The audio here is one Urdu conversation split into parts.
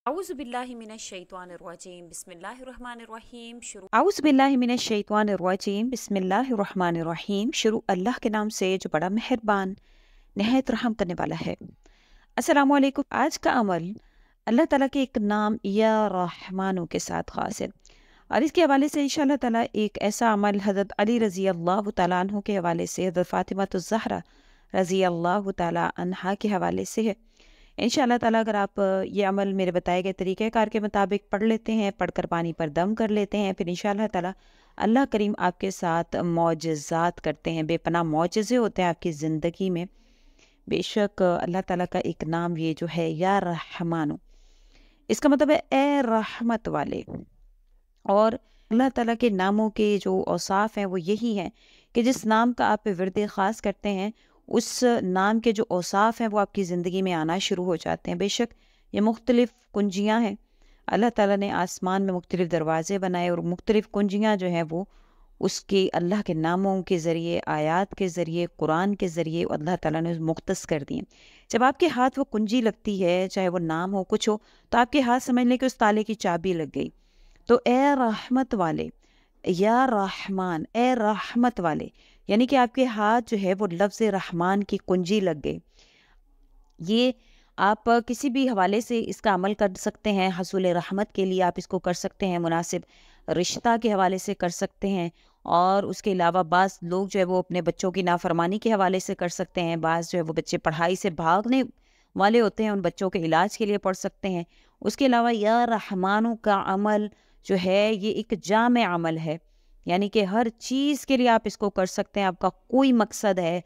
اعوذ باللہ من الشیطان الرجیم بسم اللہ الرحمن الرحیم اعوذ باللہ من الشیطان الرجیم بسم اللہ الرحمن الرحیم شروع اللہ کے نام سے جو بڑا مہربان نہایت رحم کرنے والا ہے۔ السلام علیکم۔ آج کا عمل اللہ تعالیٰ کے ایک نام یا رحمانو کے ساتھ خاص ہے، اور اس کے حوالے سے انشاءاللہ تعالیٰ ایک ایسا عمل حضرت علی رضی اللہ تعالیٰ عنہ کے حوالے سے، حضرت فاطمہ الزہرا رضی اللہ تعالیٰ عنہا کے حوالے سے ہے۔ انشاءاللہ تعالیٰ اگر آپ یہ عمل میرے بتائے گئے طریقہ کار کے مطابق پڑھ لیتے ہیں، پڑھ کر پانی پر دم کر لیتے ہیں، پھر انشاءاللہ تعالیٰ اللہ کریم آپ کے ساتھ معجزات کرتے ہیں، بے پناہ معجزے ہوتے ہیں آپ کی زندگی میں۔ بے شک اللہ تعالیٰ کا ایک نام یہ جو ہے یا رحمانو، اس کا مطلب ہے اے رحمت والے، اور اللہ تعالیٰ کے ناموں کے جو اوصاف ہیں وہ یہی ہیں کہ جس نام کا آپ ورد خاص کرتے ہیں اس نام کے جو اوصاف ہیں وہ آپ کی زندگی میں آنا شروع ہو جاتے ہیں۔ بے شک یہ مختلف کنجیاں ہیں، اللہ تعالیٰ نے آسمان میں مختلف دروازے بنائے، اور مختلف کنجیاں جو ہیں وہ اس کے اللہ کے ناموں کے ذریعے، آیات کے ذریعے، قرآن کے ذریعے اللہ تعالیٰ نے مختص کر دی ہیں۔ جب آپ کے ہاتھ وہ کنجی لگتی ہے، چاہے وہ نام ہو کچھ ہو، تو آپ کے ہاتھ سمجھ لیں کہ اس تالے کی چابی لگ گئی۔ تو اے رحمت والے، یا رحمان، اے رحمت والے، یعنی کہ آپ کے ہاتھ جو ہے وہ لفظ رحمان کی کنجی لگ گئی۔ یہ آپ کسی بھی حوالے سے اس کا عمل کر سکتے ہیں، حصول رحمت کے لیے آپ اس کو کر سکتے ہیں، مناسب رشتہ کے حوالے سے کر سکتے ہیں، اور اس کے علاوہ بعض لوگ جو ہے وہ اپنے بچوں کی نافرمانی کے حوالے سے کر سکتے ہیں، بعض جو ہے وہ بچے پڑھائی سے بھاگنے والے ہوتے ہیں، ان بچوں کے علاج کے لیے پڑھ سکتے ہیں۔ اس کے علاوہ یا رحمانوں کا عمل جو ہے یہ ایک جامع عمل ہے، یعنی کہ ہر چیز کے لیے آپ اس کو کر سکتے ہیں۔ آپ کا کوئی مقصد ہے،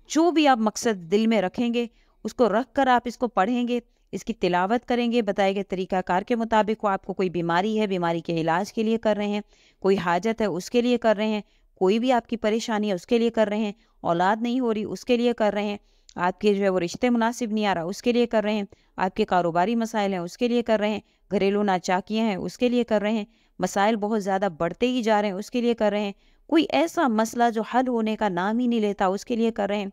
جو بھی آپ مقصد دل میں رکھیں گے اس کو رکھ کر آپ اس کو پڑھیں گے، اس کی تلاوت کریں گے بتائے گئے طریقہ کار کے مطابق۔ وہ آپ کو کوئی بیماری ہے، بیماری کے علاج کے لیے کر رہے ہیں، کوئی حاجت ہے اس کے لیے کر رہے ہیں، کوئی بھی آپ کی پریشانی ہے اس کے لیے کر رہے ہیں، اولاد نہیں ہو رہی اس کے لیے کر رہے ہیں، آپ کے جو ہے وہ رشتے مناسب نہیں آ رہا اس کے لیے کر رہے ہیں، آپ کے کاروباری مسائل ہیں اس کے لیے کر رہے ہیں، گھریلو ناچاکیاں ہیں اس کے لیے کر رہے ہیں، مسائل بہت زیادہ بڑھتے ہی جا رہے ہیں اس کے لیے کر رہے ہیں، کوئی ایسا مسئلہ جو حل ہونے کا نام ہی نہیں لیتا اس کے لیے کر رہے ہیں،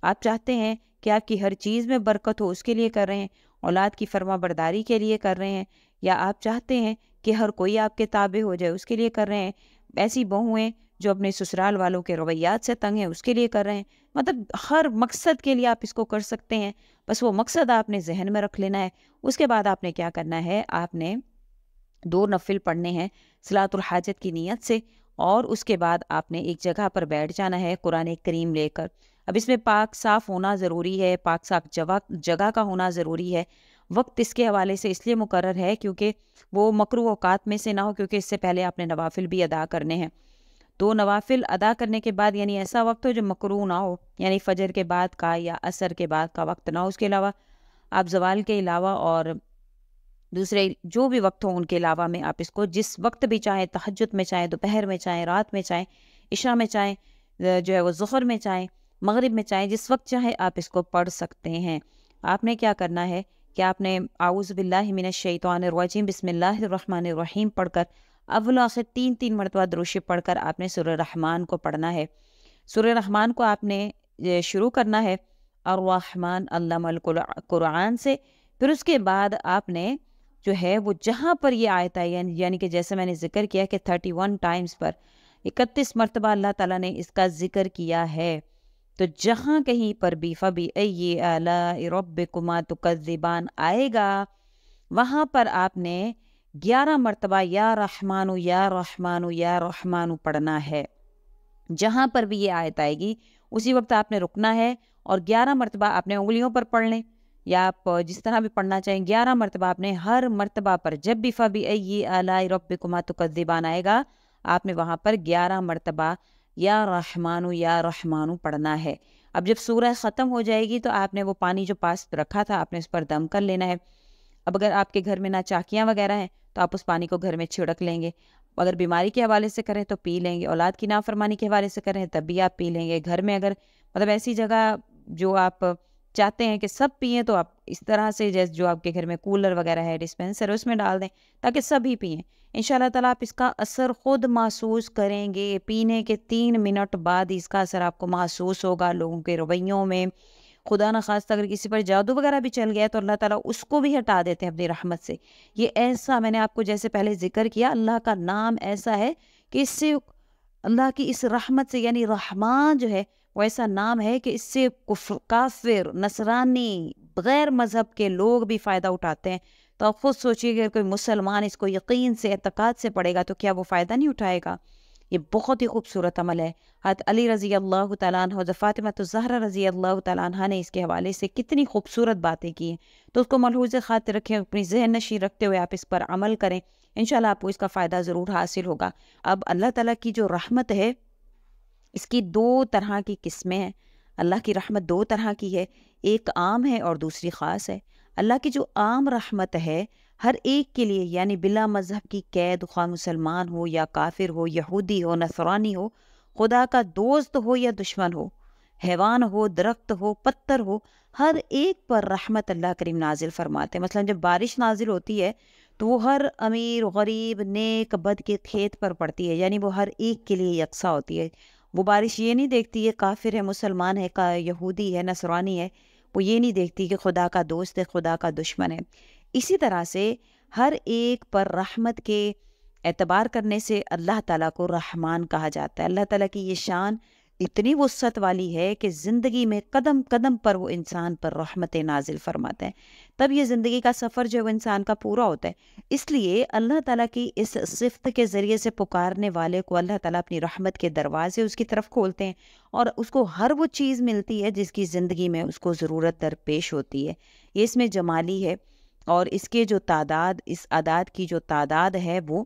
آپ چاہتے ہیں کہ آپ کی ہر چیز میں برکت ہو اس کے لیے کر رہے ہیں، اولاد کی فرما برداری کے لیے کر رہے ہیں، یا آپ چاہتے ہیں کہ ہر کوئی آپ کے تابع ہو جائے اس کے لیے کر رہے ہیں، ایسی بہویں جو اپنے سسرال والوں کے رویات سے تنگ ہیں اس کے لیے کر رہے ہیں۔ مطلب ہر مقصد کے لیے آپ اس کو کر سکتے ہیں، بس وہ مقصد آپ نے ذہن میں رکھ لینا ہے۔ اس کے بعد آپ نے کیا کرنا ہے، آپ نے 2 نفل پڑھنے ہیں صلاۃ الحاجت کی نیت سے، اور اس کے بعد آپ نے ایک جگہ پر بیٹھ جانا ہے قرآن کریم لے کر۔ اب اس میں پاک صاف ہونا ضروری ہے، پاک صاف جگہ کا ہونا ضروری ہے۔ وقت اس کے حوالے سے اس لیے مقرر ہے کیونکہ وہ مکروہ اوقات میں سے نہ ہو، کیونکہ اس سے پہلے آپ نے نوافل بھی ادا کرنے ہیں۔ تو نوافل ادا کرنے کے بعد یعنی ایسا وقت ہو جو مکروہ نہ ہو، یعنی فجر کے بعد کا یا عصر کے بعد کا وقت نہ ہو، اس کے علاوہ آپ زوال کے علاوہ اور دوسرے جو بھی وقت ہوں ان کے علاوہ میں آپ اس کو جس وقت بھی چاہیں، تہجد میں چاہیں، دوپہر میں چاہیں، رات میں چاہیں، عشاء میں چاہیں، جو ہے وہ ظہر میں چاہیں، مغرب میں چاہیں، جس وقت چاہیں آپ اس کو پڑھ سکتے ہیں۔ آپ نے کیا کرنا ہے کہ آپ نے اعوذ باللہ من الشیطان الرجیم بسم اللہ الرحمن الرحیم پڑھ کر اول آخر 3 مرتبہ درود شریف پڑھ کر آپ نے سورہ رحمان کو پڑھنا ہے۔ سورہ رحمان کو آپ نے شروع کرنا ہے الرحمن علم القرآن سے، پھر اس کے بعد آپ نے جو ہے وہ جہاں پر یہ آیت ہے، یعنی کہ جیسے میں نے ذکر کیا کہ 31 ٹائمز پر 31 مرتبہ اللہ تعالیٰ نے اس کا ذکر کیا ہے، تو جہاں کہیں پر بھی فَبِأَيِّ آلَاءِ رَبِّكُمَا تُكَذِّبَانِ آئے گا، وہاں پر آپ نے 11 مرتبہ یا رحمانو یا رحمانو یا رحمانو پڑھنا ہے۔ جہاں پر بھی یہ آیت آئے گی اسی وقت آپ نے رکنا ہے، اور 11 مرتبہ آپ نے انگلیوں پر پڑھ لیں، یا آپ جس طرح بھی پڑھنا چاہیں، 11 مرتبہ آپ نے ہر مرتبہ پر جب بھی فَبِأَيِّ آلَاءِ رَبِّكُمَا تُكَذِّبَانِ آئے گا آپ نے وہاں پر 11 مرتبہ یا رحمانو یا رحمانو پڑھنا ہے۔ اب جب سورہ ختم ہو جائے گی تو آپ نے وہ پانی جو پاس رکھا تھا آپ نے اس پر دم کر لینا ہے۔ اب اگر آپ کے گھر میں نہ چاکیاں وغیرہ ہیں تو آپ اس پانی کو گھر میں چھڑک لیں گے، اگر بیماری کے حوالے سے کریں تو پی لیں گے، اولاد کی نافرمانی کے حوالے سے کریں تب بھی آپ پی لیں گے، گھر میں اگر مطلب ایسی جگہ جو آپ چاہتے ہیں کہ سب پئیں تو آپ اس طرح سے جیسے جو آپ کے گھر میں کولر وغیرہ ہے، ڈسپینسر، اس میں ڈال دیں تاکہ سبھی پئیں۔ انشاءاللہ تعالیٰ آپ اس کا اثر خود محسوس کریں گے، پینے کے 3 منٹ بعد اس کا اثر آپ کو محسوس ہوگا، لوگوں کے رویوں میں، خدا نہ خواستہ اگر کسی پر جادو وغیرہ بھی چل گیا تو اللہ تعالیٰ اس کو بھی ہٹا دیتے ہیں اپنی رحمت سے۔ یہ ایسا، میں نے آپ کو جیسے پہلے ذکر کیا، اللہ کا نام ایسا ہے کہ اس سے اللہ کی اس رحمت سے، یعنی رحمان جو ہے وہ ایسا نام ہے کہ اس سے کافر، نصرانی، غیر مذہب کے لوگ بھی فائدہ اٹھاتے ہیں۔ تو آپ خود سوچیے کہ کوئی مسلمان اس کو یقین سے، اعتقاد سے پڑھے گا تو کیا وہ فائدہ نہیں اٹھائے گا؟ یہ بہت ہی خوبصورت عمل ہے۔ حضرت علی رضی اللہ تعالیٰ عنہ، حضرت فاطمہ الزہرا رضی اللہ تعالیٰ عنہ نے اس کے حوالے سے کتنی خوبصورت باتیں کی ہیں، تو اس کو ملحوظ خاطر رکھیں، اپنی ذہن نشین رکھتے ہوئے آپ اس پر عمل کریں، انشاءاللہ آپ کو اس کا فائدہ ضرور حاصل ہوگا۔ اب اللہ تعالیٰ کی جو رحمت ہے اس کی دو طرح کی قسمیں ہیں۔ اللہ کی رحمت دو طرح کی ہے، ایک عام ہے اور دوسری خاص ہے۔ اللہ کی جو عام رحمت ہے ہر ایک کے لیے، یعنی بلا مذہب کی قید، خواہ مسلمان ہو یا کافر ہو، یہودی ہو، نصرانی ہو، خدا کا دوست ہو یا دشمن ہو، حیوان ہو، درخت ہو، پتھر ہو، ہر ایک پر رحمت اللہ کریم نازل فرماتے ہیں۔ مثلا جب بارش نازل ہوتی ہے تو وہ ہر امیر، غریب، نیک، بد کے کھیت پر پڑتی ہے، یعنی وہ ہر ایک کے لیے یکساں ہوتی ہے۔ وہ بارش یہ نہیں دیکھتی ہے کافر ہے، مسلمان ہے، یہودی ہے، نصرانی ہے، وہ یہ نہیں دیکھتی کہ خدا کا دوست ہے، خدا کا دشمن ہے۔ اسی طرح سے ہر ایک پر رحمت کے اعتبار کرنے سے اللہ تعالیٰ کو رحمان کہا جاتا ہے۔ اللہ تعالیٰ کی یہ شان اتنی وسعت والی ہے کہ زندگی میں قدم قدم پر وہ انسان پر رحمت نازل فرماتا ہے، تب یہ زندگی کا سفر جو ہے وہ انسان کا پورا ہوتا ہے۔ اس لیے اللہ تعالیٰ کی اس صفت کے ذریعے سے پکارنے والے کو اللہ تعالیٰ اپنی رحمت کے دروازے اس کی طرف کھولتے ہیں، اور اس کو ہر وہ چیز ملتی ہے جس کی زندگی میں اس کو ضرورت درپیش ہوتی ہے۔ یہ اس میں جمالی ہے، اور اس کے جو تعداد، اس اعداد کی جو تعداد ہے وہ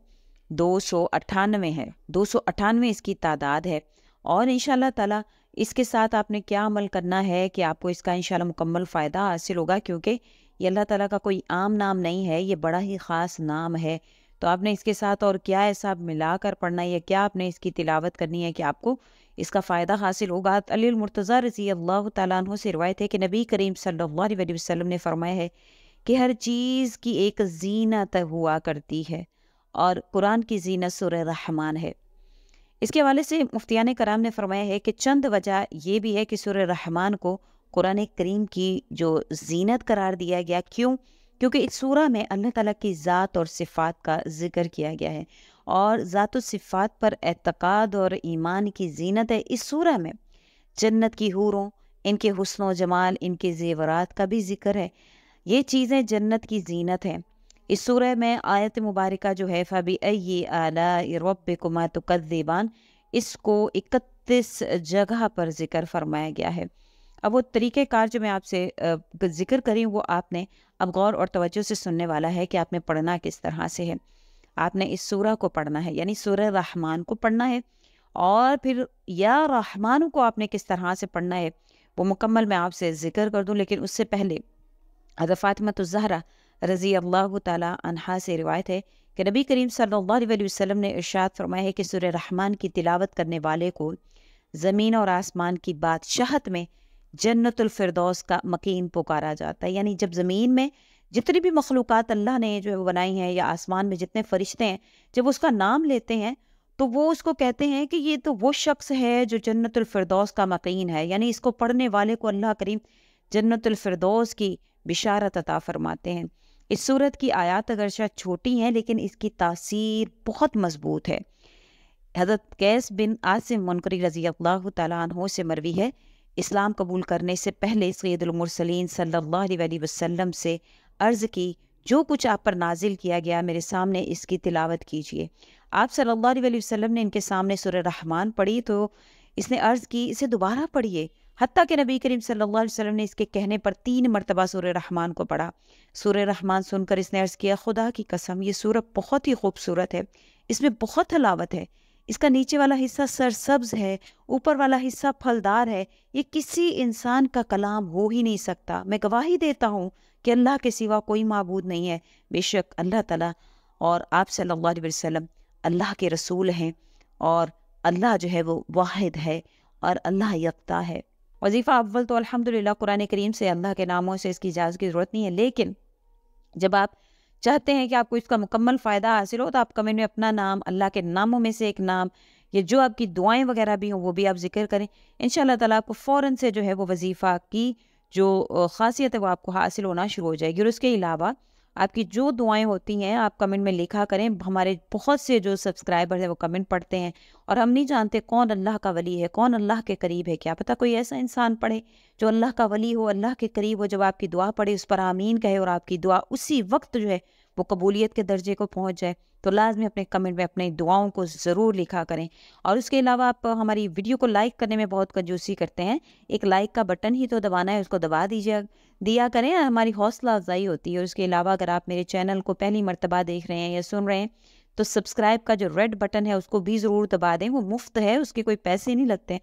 298 ہے، 298 اس کی تعداد ہے۔ اور انشاءاللہ تعالیٰ اس کے ساتھ آپ نے کیا عمل کرنا ہے کہ آپ کو اس کا انشاءاللہ مکمل فائدہ حاصل ہوگا، کیونکہ یہ اللہ تعالیٰ کا کوئی عام نام نہیں ہے، یہ بڑا ہی خاص نام ہے۔ تو آپ نے اس کے ساتھ اور کیا ایسا ملا کر پڑھنا ہے، یا کیا آپ نے اس کی تلاوت کرنی ہے کہ آپ کو اس کا فائدہ حاصل ہوگا۔ علی المرتضیٰ رضی اللہ تعالیٰ عنہ سے روایت ہے کہ نبی کریم صلی اللہ علیہ وسلم نے فرمایا ہے کہ ہر چیز کی ایک زینت ہوا کرتی ہے، اور قرآن کی زینت سورہ رحمان ہے۔ اس کے حوالے سے مفتیان کرام نے فرمایا ہے کہ چند وجہ یہ بھی ہے کہ سورہ رحمان کو قرآن کریم کی جو زینت قرار دیا گیا، کیونکہ اس سورہ میں اللہ تعالیٰ کی ذات اور صفات کا ذکر کیا گیا ہے، اور ذات و صفات پر اعتقاد اور ایمان کی زینت ہے۔ اس سورہ میں جنت کی حوروں، ان کے حسن و جمال، ان کے زیورات کا بھی ذکر ہے۔ یہ چیزیں جنت کی زینت ہیں۔ اس سورہ میں آیت مبارکہ جو ہے فَبِأَيِّ آلَاءِ رَبِّكُمَا تُكَذِّبَانِ، اس کو 31 جگہ پر ذکر فرمایا گیا ہے۔ اب وہ طریقہ کار جو میں آپ سے ذکر کری ہوں وہ آپ نے اب غور اور توجہ سے سننے والا ہے کہ آپ نے پڑھنا کس طرح سے ہے۔ آپ نے اس سورہ کو پڑھنا ہے، یعنی سورہ رحمان کو پڑھنا ہے، اور پھر یا رحمان کو آپ نے کس طرح سے پڑھنا ہے وہ مکمل میں آپ سے ذکر کر دوں، لیکن اس سے پہلے حضرت فاطمہ الزہرا رضی اللہ تعالیٰ عنہا سے روایت ہے کہ نبی کریم صلی اللہ علیہ وسلم نے ارشاد فرمایا ہے کہ سورہ رحمان کی تلاوت کرنے والے کو زمین اور آسمان کی بادشاہت میں جنت الفردوس کا مکین پکارا جاتا ہے۔ یعنی جب زمین میں جتنی بھی مخلوقات اللہ نے جو ہے وہ بنائی ہیں، یا آسمان میں جتنے فرشتے ہیں، جب اس کا نام لیتے ہیں تو وہ اس کو کہتے ہیں کہ یہ تو وہ شخص ہے جو جنت الفردوس کا مکین ہے، یعنی اس کو پڑھنے والے کو اللہ کریم جنت الفردوس کی بشارت عطا فرماتے ہیں۔ اس سورت کی آیات اگرچہ چھوٹی ہیں لیکن اس کی تاثیر بہت مضبوط ہے۔ حضرت قیس بن عاصم منقری رضی اللہ تعالیٰ عنہ سے مروی ہے، اسلام قبول کرنے سے پہلے سید المرسلین صلی اللہ علیہ وسلم سے عرض کی، جو کچھ آپ پر نازل کیا گیا میرے سامنے اس کی تلاوت کیجیے۔ آپ صلی اللہ علیہ وسلم نے ان کے سامنے سورہ رحمان پڑھی تو اس نے عرض کی اسے دوبارہ پڑھیے، حتیٰ کہ نبی کریم صلی اللہ علیہ وسلم نے اس کے کہنے پر 3 مرتبہ سورہ رحمان کو پڑھا۔ سورہ رحمان سن کر اس نے عرض کیا، خدا کی قسم یہ سورہ بہت ہی خوبصورت ہے، اس میں بہت حلاوت ہے، اس کا نیچے والا حصہ سرسبز ہے، اوپر والا حصہ پھلدار ہے، یہ کسی انسان کا کلام ہو ہی نہیں سکتا۔ میں گواہی دیتا ہوں کہ اللہ کے سوا کوئی معبود نہیں ہے، بے شک اللہ تعالیٰ اور آپ صلی اللہ علیہ وسلم اللہ کے رسول ہیں، اور اللہ جو ہے وہ واحد ہے اور اللہ یکتا ہے۔ وظیفہ اول تو الحمدللہ قرآن کریم سے، اللہ کے ناموں سے اس کی اجازت کی ضرورت نہیں ہے، لیکن جب آپ چاہتے ہیں کہ آپ کو اس کا مکمل فائدہ حاصل ہو تو آپ کمنٹ میں اپنا نام، اللہ کے ناموں میں سے ایک نام، یا جو آپ کی دعائیں وغیرہ بھی ہوں وہ بھی آپ ذکر کریں، انشاءاللہ تعالیٰ آپ کو فوراً سے جو ہے وہ وظیفہ کی جو خاصیت ہے وہ آپ کو حاصل ہونا شروع ہو جائے گی۔ اور اس کے علاوہ آپ کی جو دعائیں ہوتی ہیں آپ کمنٹ میں لکھا کریں۔ ہمارے بہت سے جو سبسکرائبر ہیں وہ کمنٹ پڑھتے ہیں، اور ہم نہیں جانتے کون اللہ کا ولی ہے، کون اللہ کے قریب ہے۔ کیا پتہ کوئی ایسا انسان پڑھے جو اللہ کا ولی ہو، اللہ کے قریب ہو، جب آپ کی دعا پڑھے اس پر آمین کہے اور آپ کی دعا اسی وقت جو ہے وہ قبولیت کے درجے کو پہنچ جائے۔ تو لازمی اپنے کمنٹ میں اپنے دعاؤں کو ضرور لکھا کریں۔ اور اس کے علاوہ آپ ہماری ویڈیو کو لائک کرنے میں بہت کنجوسی کرتے ہیں، ایک لائک کا بٹن ہی تو دبانا ہے، اس کو دبا دیا کریں، ہماری حوصلہ افزائی ہوتی ہے۔ اور اس کے علاوہ اگر آپ میرے چینل کو پہلی مرتبہ دیکھ رہے ہیں یا سن رہے ہیں تو سبسکرائب کا جو ریڈ بٹن ہے اس کو بھی ضرور دبا دیں، وہ مفت ہے، اس کے کوئی پیسے نہیں لگتے،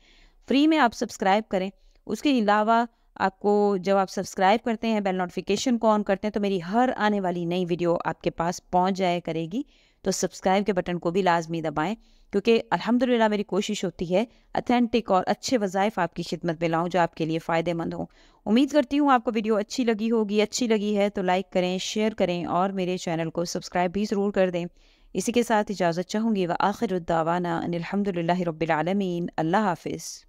فری میں آپ سبسکرائب کریں۔ اس کے علاوہ آپ کو جب آپ سبسکرائب کرتے ہیں، بیل نوٹیفیکیشن کو آن کرتے ہیں، تو میری ہر آنے والی نئی ویڈیو آپ کے پاس پہنچ جائے کرے گی۔ تو سبسکرائب کے بٹن کو بھی لازمی دبائیں، کیونکہ الحمدللہ میری کوشش ہوتی ہے اتھینٹک اور اچھے وظائف آپ کی خدمت میں لاؤں جو آپ کے لیے فائدہ مند ہوں۔ امید کرتی ہوں آپ کو ویڈیو اچھی لگی ہوگی، اچھی لگی ہے تو لائک کریں، شیئر کریں اور میرے چینل کو سبسکرائب بھی ضرور کر دیں۔ اسی کے ساتھ اجازت چاہوں گی، وآخر الدعوانا ان الحمدللہ رب العالمین۔ اللہ حافظ۔